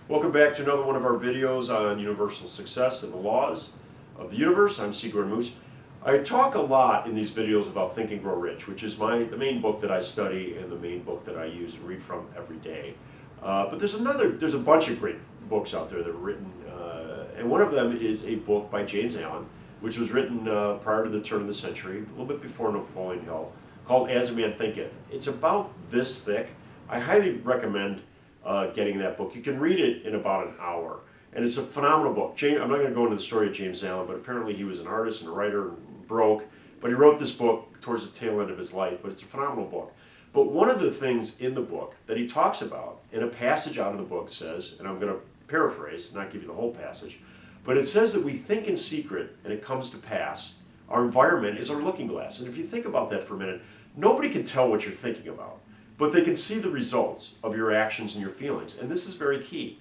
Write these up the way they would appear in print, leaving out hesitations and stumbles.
Welcome back to another one of our videos on universal success and the laws of the universe. I'm C. Gordon Moose. I talk a lot in these videos about Think and Grow Rich, which is the main book that I study and the main book that I use and read from every day. But there's a bunch of great books out there that are written, and one of them is a book by James Allen, which was written prior to the turn of the century, a little bit before Napoleon Hill, called As a Man Thinketh. It's about this thick. I highly recommend getting that book. You can read it in about an hour, and it's a phenomenal book. I'm not going to go into the story of James Allen, but apparently he was an artist and a writer, and broke, but he wrote this book towards the tail end of his life, but it's a phenomenal book. But one of the things in the book that he talks about, in a passage out of the book says, and I'm going to paraphrase, not give you the whole passage, but it says that we think in secret and it comes to pass. Our environment is our looking glass. And if you think about that for a minute, nobody can tell what you're thinking about, but they can see the results of your actions and your feelings. And this is very key.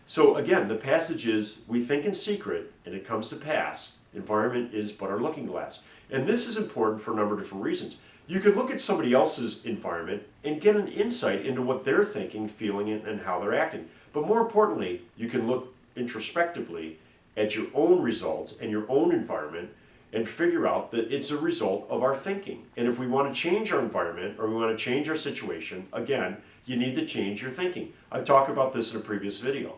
So again, the passage is, we think in secret and it comes to pass. Environment is but our looking glass. And this is important for a number of different reasons. You could look at somebody else's environment and get an insight into what they're thinking, feeling, and how they're acting. But more importantly, you can look introspectively at your own results and your own environment and figure out that it's a result of our thinking. And if we want to change our environment or we want to change our situation, again, you need to change your thinking. I've talked about this in a previous video.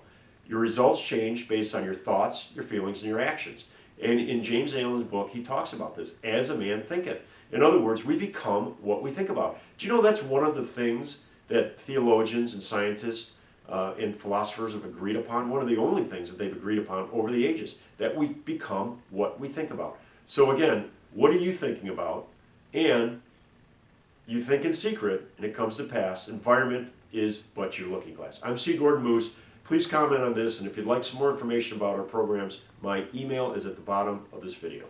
Your results change based on your thoughts, your feelings, and your actions. And in James Allen's book, he talks about this, as a man thinketh. In other words, we become what we think about. Do you know that's one of the things that theologians and scientists and philosophers have agreed upon? One of the only things that they've agreed upon over the ages, that we become what we think about. So again, what are you thinking about? And you think in secret, and it comes to pass. Environment is but your looking glass. I'm C. Gordon Moose. Please comment on this, and if you'd like some more information about our programs, my email is at the bottom of this video.